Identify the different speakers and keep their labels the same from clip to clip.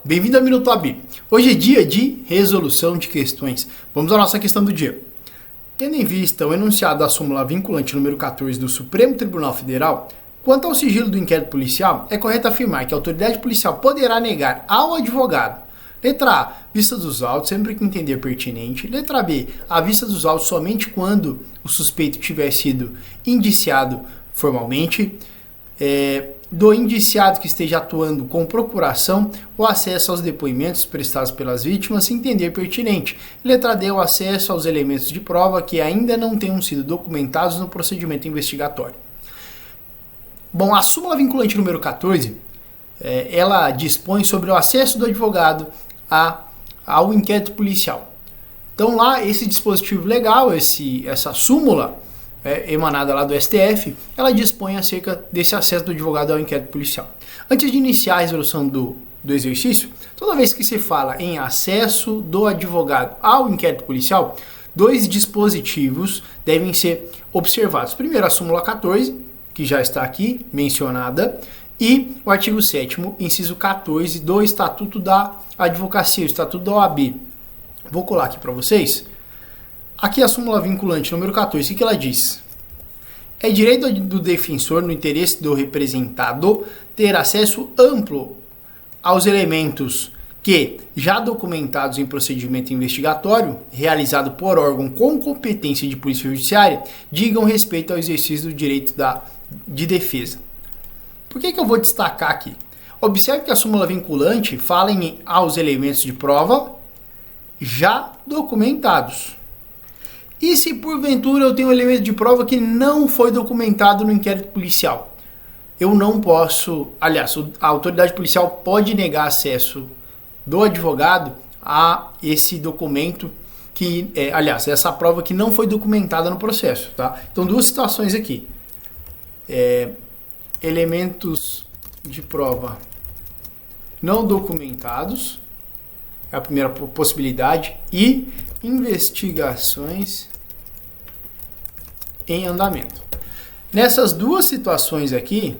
Speaker 1: Bem-vindo ao Minuto AB. Hoje é dia de resolução de questões. Vamos à nossa questão do dia. Tendo em vista o enunciado da súmula vinculante número 14 do Supremo Tribunal Federal, quanto ao sigilo do inquérito policial, é correto afirmar que a autoridade policial poderá negar ao advogado: letra A, vista dos autos, sempre que entender pertinente. Letra B, a vista dos autos somente quando o suspeito tiver sido indiciado formalmente. Do indiciado que esteja atuando com procuração, o acesso aos depoimentos prestados pelas vítimas, se entender pertinente. Letra D, o acesso aos elementos de prova que ainda não tenham sido documentados no procedimento investigatório. Bom, a súmula vinculante número 14, ela dispõe sobre o acesso do advogado ao inquérito policial. Então lá, esse dispositivo legal, essa súmula emanada lá do STF, ela dispõe acerca desse acesso do advogado ao inquérito policial. Antes de iniciar a resolução do exercício, toda vez que se fala em acesso do advogado ao inquérito policial, dois dispositivos devem ser observados. Primeiro, a súmula 14, que já está aqui mencionada, e o artigo 7º, inciso 14 do Estatuto da Advocacia, o Estatuto da OAB. Vou colar aqui para vocês. Aqui a súmula vinculante número 14, o que ela diz? É direito do defensor, no interesse do representado, ter acesso amplo aos elementos que, já documentados em procedimento investigatório, realizado por órgão com competência de polícia judiciária, digam respeito ao exercício do direito de defesa. Por que eu vou destacar aqui? Observe que a súmula vinculante fala aos elementos de prova já documentados. E se porventura eu tenho um elemento de prova que não foi documentado no inquérito policial? Eu não posso, aliás, a autoridade policial pode negar acesso do advogado a esse documento que, essa prova que não foi documentada no processo, tá? Então, duas situações aqui. Elementos de prova não documentados, é a primeira possibilidade, e investigações em andamento. Nessas duas situações aqui,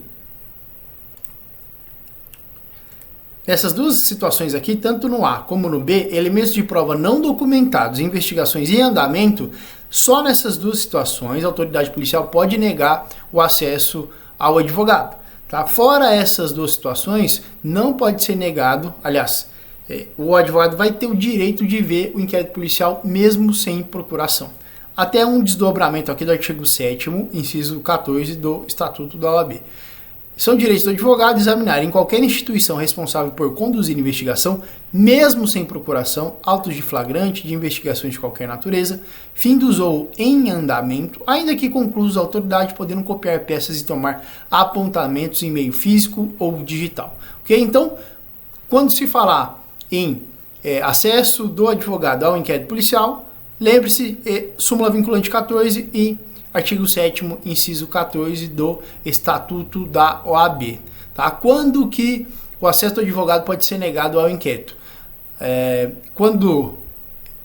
Speaker 1: tanto no A como no B, elementos de prova não documentados e investigações em andamento, só nessas duas situações a autoridade policial pode negar o acesso ao advogado. Tá? Fora essas duas situações, não pode ser negado, aliás, o advogado vai ter o direito de ver o inquérito policial mesmo sem procuração. Até um desdobramento aqui do artigo 7º, inciso 14 do Estatuto da OAB. São direitos do advogado examinar em qualquer instituição responsável por conduzir investigação, mesmo sem procuração, autos de flagrante, de investigações de qualquer natureza, findos ou em andamento, ainda que conclusos a autoridade, podendo copiar peças e tomar apontamentos em meio físico ou digital. Ok? Então, quando se falar em acesso do advogado ao inquérito policial, lembre-se, súmula vinculante 14 e artigo 7º, inciso 14 do Estatuto da OAB. Tá? Quando que o acesso do advogado pode ser negado ao inquérito? Quando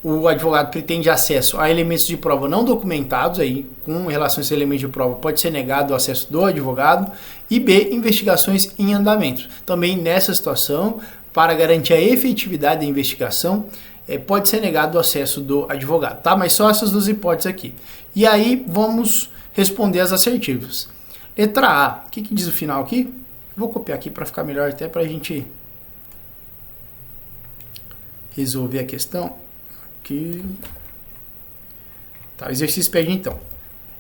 Speaker 1: o advogado pretende acesso a elementos de prova não documentados, aí, com relação a esses elementos de prova, pode ser negado o acesso do advogado. E B, investigações em andamento. Também nessa situação, para garantir a efetividade da investigação, pode ser negado o acesso do advogado, tá? Mas só essas duas hipóteses aqui. E aí vamos responder as assertivas. Letra A, o que diz o final aqui? Vou copiar aqui para ficar melhor até para a gente resolver a questão. Aqui. Tá, o exercício pede então.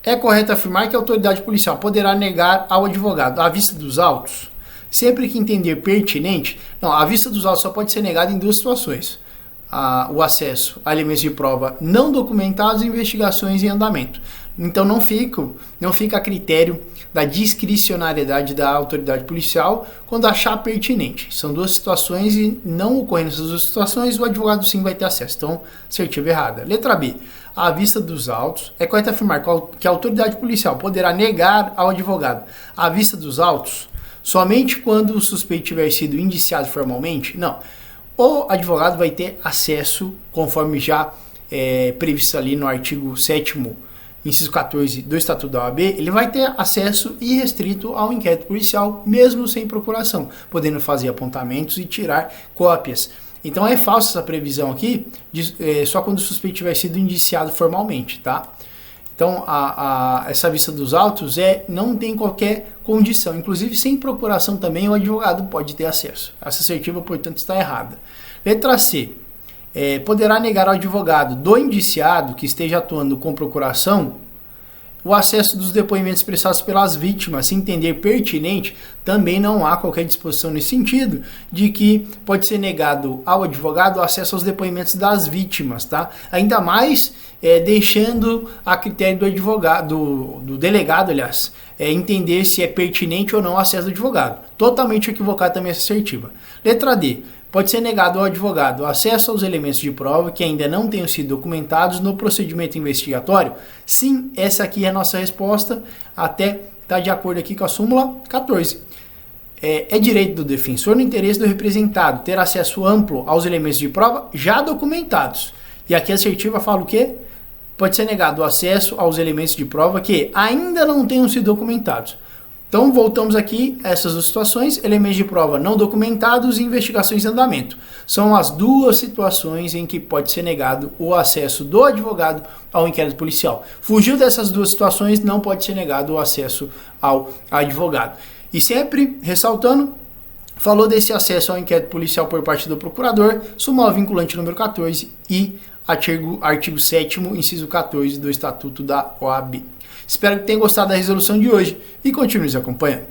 Speaker 1: É correto afirmar que a autoridade policial poderá negar ao advogado a vista dos autos, sempre que entender pertinente. Não, a vista dos autos só pode ser negada em duas situações: o acesso a elementos de prova não documentados e investigações em andamento. Então não fica a critério da discricionariedade da autoridade policial quando achar pertinente. São duas situações e, não ocorrendo essas duas situações, o advogado sim vai ter acesso. Então, assertiva errada. Letra B. À vista dos autos, é correto afirmar que a autoridade policial poderá negar ao advogado a vista dos autos somente quando o suspeito tiver sido indiciado formalmente? Não. O advogado vai ter acesso, conforme já previsto ali no artigo 7º inciso 14 do Estatuto da OAB, ele vai ter acesso irrestrito ao inquérito policial, mesmo sem procuração, podendo fazer apontamentos e tirar cópias. Então é falsa essa previsão aqui, só quando o suspeito tiver sido indiciado formalmente, tá? Então essa vista dos autos não tem qualquer condição, inclusive sem procuração também o advogado pode ter acesso. Essa assertiva, portanto, está errada. Letra C. Poderá negar ao advogado do indiciado que esteja atuando com procuração o acesso dos depoimentos prestados pelas vítimas, se entender pertinente. Também não há qualquer disposição nesse sentido, de que pode ser negado ao advogado o acesso aos depoimentos das vítimas, tá? Ainda mais deixando a critério do advogado, do delegado, aliás, entender se é pertinente ou não o acesso do advogado. Totalmente equivocado também essa assertiva. Letra D. Pode ser negado ao advogado acesso aos elementos de prova que ainda não tenham sido documentados no procedimento investigatório? Sim, essa aqui é a nossa resposta, até está de acordo aqui com a súmula 14. É direito do defensor, no interesse do representado, ter acesso amplo aos elementos de prova já documentados. E aqui a assertiva fala o quê? Pode ser negado o acesso aos elementos de prova que ainda não tenham sido documentados. Então, voltamos aqui a essas duas situações, elementos de prova não documentados e investigações em andamento. São as duas situações em que pode ser negado o acesso do advogado ao inquérito policial. Fugiu dessas duas situações, não pode ser negado o acesso ao advogado. E sempre, ressaltando, falou desse acesso ao inquérito policial por parte do procurador, súmula vinculante número 14 e artigo 7º, inciso 14 do Estatuto da OAB. Espero que tenham gostado da resolução de hoje e continue nos acompanhando.